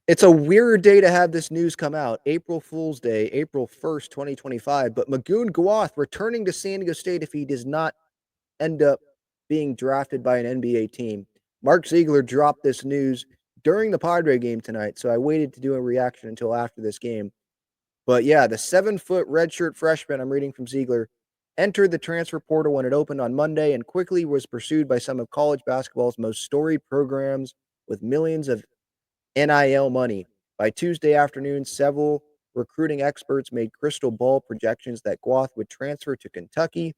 It's a weird day to have this news come out. April Fool's Day, April 1st, 2025. But Magoon Gwath returning to San Diego State if he does not end up being drafted by an NBA team. Mark Ziegler dropped this news during the Padre game tonight, so I waited to do a reaction until after this game. But yeah, the 7-foot redshirt freshman, I'm reading from Ziegler, entered the transfer portal when it opened on Monday and quickly was pursued by some of college basketball's most storied programs with millions of NIL money. By Tuesday afternoon, several recruiting experts made crystal ball projections that Gwath would transfer to Kentucky.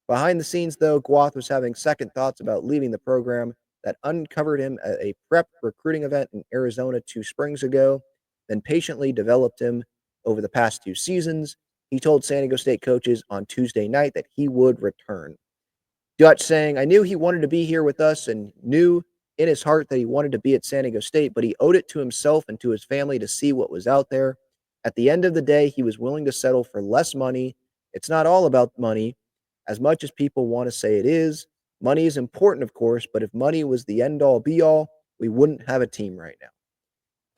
Behind the scenes, though, Gwath was having second thoughts about leaving the program that uncovered him at a prep recruiting event in Arizona 2 springs ago, then patiently developed him over the past 2 seasons. He told San Diego State coaches on Tuesday night that he would return. Dutch saying, I knew he wanted to be here with us and knew in his heart that he wanted to be at San Diego State, but he owed it to himself and to his family to see what was out there. At the end of the day, he was willing to settle for less money. It's not all about money, as much as people want to say it is. Money is important, of course, but if money was the end all be all, we wouldn't have a team right now.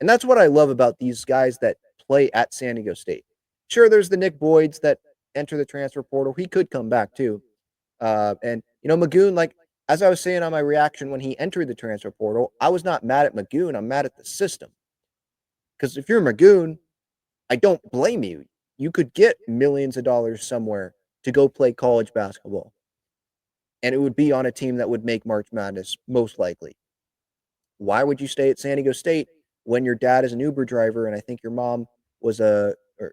And that's what I love about these guys that play at San Diego State. Sure, there's the Nick Boyds that enter the transfer portal. He could come back too. Magoon, like as I was saying on my reaction when he entered the transfer portal, I was not mad at Magoon. I'm mad at the system. Because if you're Magoon, I don't blame you. You could get millions of dollars somewhere to go play college basketball. And it would be on a team that would make March Madness, most likely. Why would you stay at San Diego State when your dad is an Uber driver and I think your mom was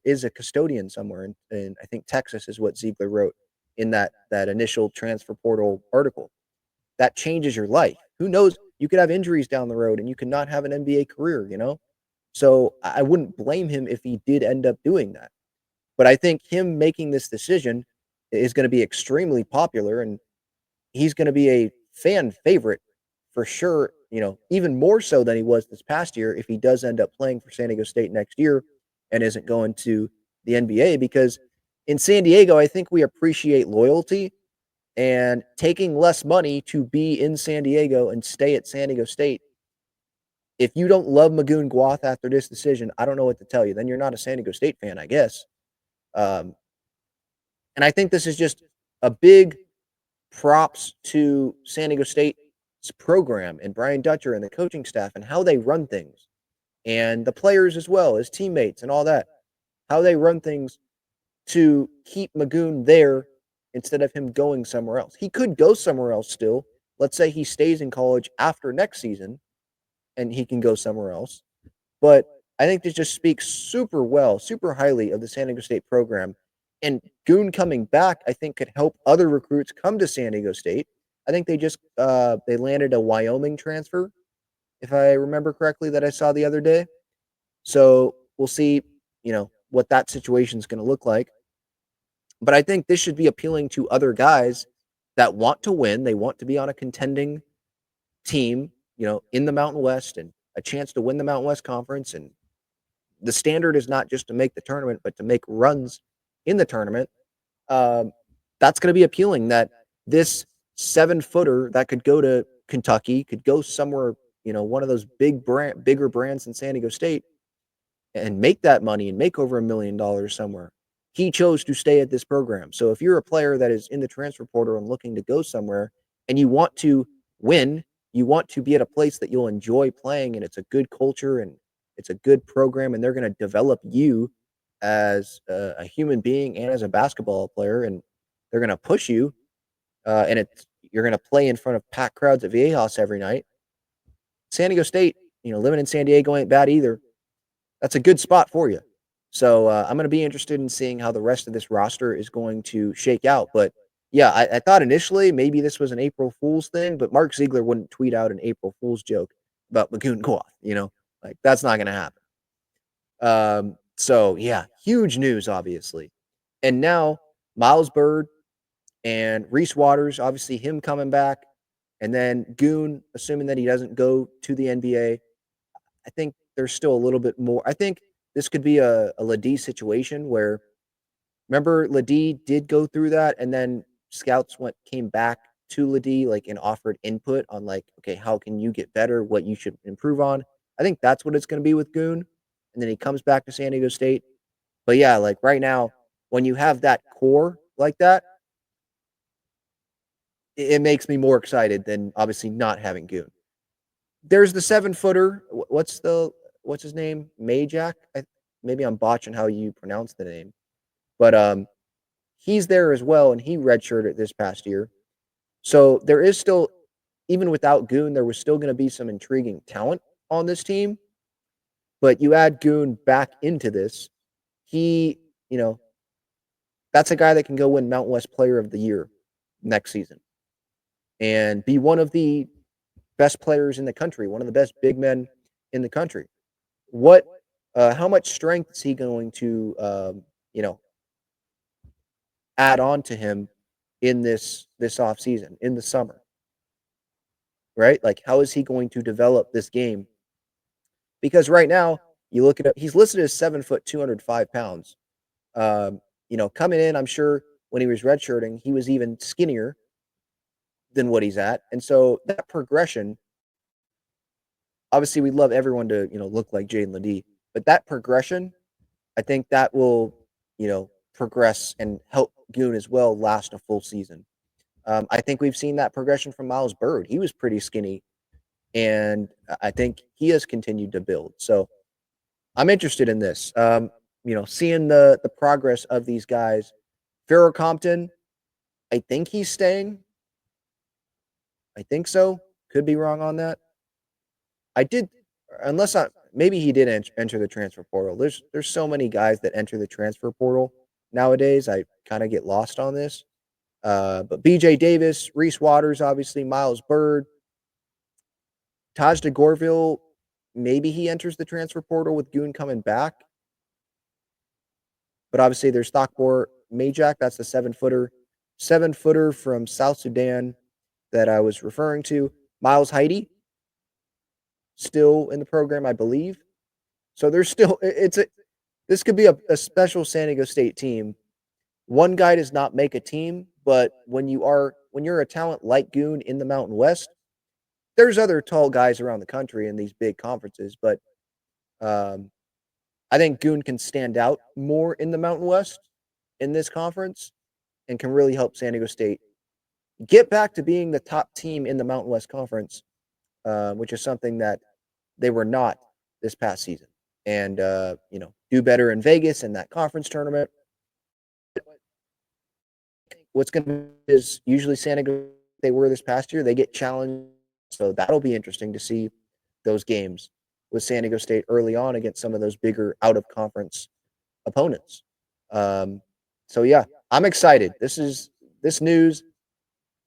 is a custodian somewhere in I think Texas is what Ziegler wrote in that initial transfer portal article. That changes your life. Who knows? You could have injuries down the road and you could not have an NBA career, you know? So I wouldn't blame him if he did end up doing that. But I think him making this decision is going to be extremely popular and he's going to be a fan favorite for sure, even more so than he was this past year if he does end up playing for San Diego State next year and isn't going to the NBA because in San Diego, I think we appreciate loyalty and taking less money to be in San Diego and stay at San Diego State. If you don't love Magoon Gwath after this decision, I don't know what to tell you. Then you're not a San Diego State fan, I guess. Um, and I think this is just a big props to San Diego State's program and Brian Dutcher and the coaching staff and how they run things and the players as well as teammates and all that, how they run things to keep Magoon there instead of him going somewhere else. He could go somewhere else still. Let's say he stays in college after next season and he can go somewhere else. But I think this just speaks super well, super highly of the San Diego State program. And Goon coming back, I think, could help other recruits come to San Diego State. I think they landed a Wyoming transfer, if I remember correctly, that I saw the other day. So we'll see, what that situation is going to look like. But I think this should be appealing to other guys that want to win. They want to be on a contending team, in the Mountain West and a chance to win the Mountain West Conference. And the standard is not just to make the tournament, but to make runs in the tournament. Um, that's going to be appealing that this 7-footer that could go to Kentucky, could go somewhere, one of those bigger brands in San Diego State and make that money and make over $1 million somewhere. He chose to stay at this program. So if you're a player that is in the transfer portal and looking to go somewhere and you want to win, you want to be at a place that you'll enjoy playing and it's a good culture and it's a good program and they're going to develop you as a human being and as a basketball player and they're going to push you and you're going to play in front of packed crowds at Viejas every night. San Diego State, living in San Diego ain't bad either. That's a good spot for you. So I'm going to be interested in seeing how the rest of this roster is going to shake out. But yeah, I thought initially maybe this was an April Fool's thing, but Mark Ziegler wouldn't tweet out an April Fool's joke about Mcun Gwath, like that's not going to happen. So yeah, huge news, obviously. And now Miles Bird and Reese Waters, obviously him coming back, and then Goon, assuming that he doesn't go to the NBA. I think there's still a little bit more. I think this could be a Ladie situation where, remember, Ladie did go through that, and then scouts came back to Ladie like and offered input on like, okay, how can you get better? What you should improve on. I think that's what it's going to be with Goon, and then he comes back to San Diego State. But yeah, like right now, when you have that core like that, it makes me more excited than obviously not having Goon. There's the 7-footer. What's his name? Majak. Maybe I'm botching how you pronounce the name, but he's there as well, and he redshirted this past year. So there is still, even without Goon, there was still going to be some intriguing talent on this team. But you add Goon back into this, he, you know, that's a guy that can go win Mountain West Player of the Year next season and be one of the best players in the country, one of the best big men in the country. What, how much strength is he going to, you know, add on to him in this off season, in the summer, right? Like, how is he going to develop this game? Because right now, you look at it, he's listed as 7 foot, 205 pounds. Coming in, I'm sure when he was redshirting, he was even skinnier than what he's at. And so that progression, obviously, we'd love everyone to, look like Jaden Ledee, but that progression, I think that will, progress and help Goon as well last a full season. I think we've seen that progression from Miles Bird. He was pretty skinny, and I think he has continued to build. So I'm interested in this. Seeing the progress of these guys. Farrell Compton, I think he's staying. I think so. Could be wrong on that. I did, unless I maybe he did enter the transfer portal. There's so many guys that enter the transfer portal nowadays. I kind of get lost on this. But BJ Davis, Reese Waters, obviously Miles Bird, Taj DeGorville, maybe he enters the transfer portal with Goon coming back. But obviously there's Stockport Majak, that's the 7-footer from South Sudan that I was referring to. Miles Heidi, still in the program, I believe. So there's still this could be a special San Diego State team. One guy does not make a team, but when you're a talent like Goon in the Mountain West, there's other tall guys around the country in these big conferences, but I think Goon can stand out more in the Mountain West in this conference and can really help San Diego State get back to being the top team in the Mountain West Conference, which is something that they were not this past season. And, do better in Vegas in that conference tournament. What's going to be is usually San Diego, they were this past year, they get challenged. So that'll be interesting to see those games with San Diego State early on against some of those bigger out of conference opponents. So yeah, I'm excited. This news.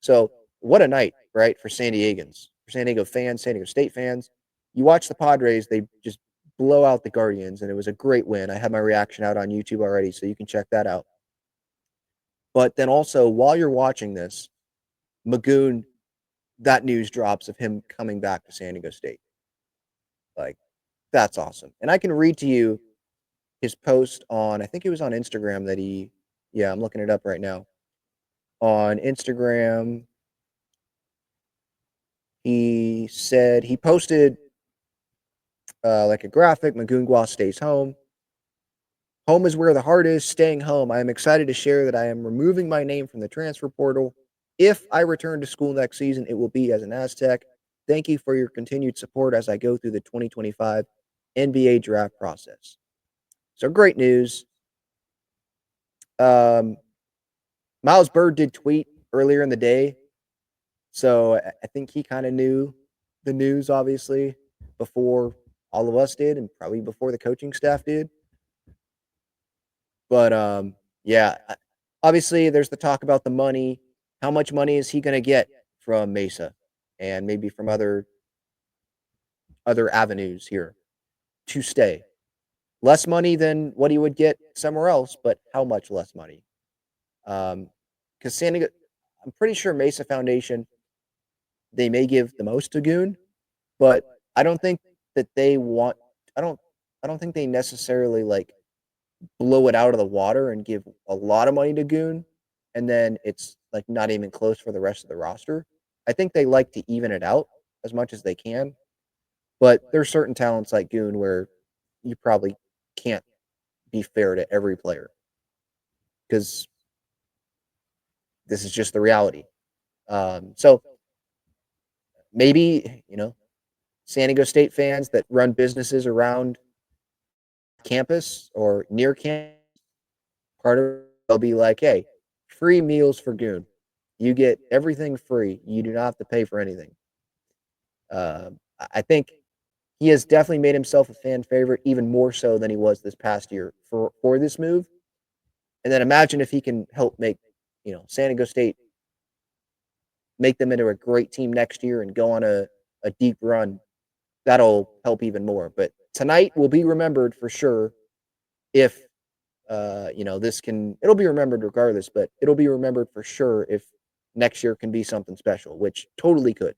So what a night, right, for San Diegans, for San Diego fans, San Diego State fans. You watch the Padres, they just blow out the Guardians, and it was a great win. I had my reaction out on YouTube already, so you can check that out. But then also, while you're watching this, Magoon, that news drops of him coming back to San Diego State. Like, that's awesome. And I can read to you his post on, I think it was on Instagram that I'm looking it up right now. On Instagram, he said he posted like a graphic. Mcun Gwath stays home. Home is where the heart is. Staying home. I am excited to share that I am removing my name from the transfer portal. If I return to school next season, it will be as an Aztec. Thank you for your continued support as I go through the 2025 NBA draft process. So great news. Miles Bird did tweet earlier in the day. So I think he kind of knew the news, obviously, before all of us did and probably before the coaching staff did. But yeah, obviously there's the talk about the money. How much money is he going to get from Mesa and maybe from other avenues here to stay? Less money than what he would get somewhere else, but how much less money? Because San Diego, I'm pretty sure Mesa Foundation, they may give the most to Goon, but I don't think that they want. I don't think they necessarily like blow it out of the water and give a lot of money to Goon, and then it's like not even close for the rest of the roster. I think they like to even it out as much as they can. But there's certain talents like Goon where you probably can't be fair to every player because this is just the reality. So maybe, San Diego State fans that run businesses around campus or near campus, part of they'll be like, hey, free meals for Goon. You get everything free. You do not have to pay for anything. I think he has definitely made himself a fan favorite, even more so than he was this past year for this move. And then imagine if he can help make, San Diego State make them into a great team next year and go on a deep run. That'll help even more. But tonight will be remembered for sure if this can it'll be remembered regardless, but it'll be remembered for sure if next year can be something special, which totally could.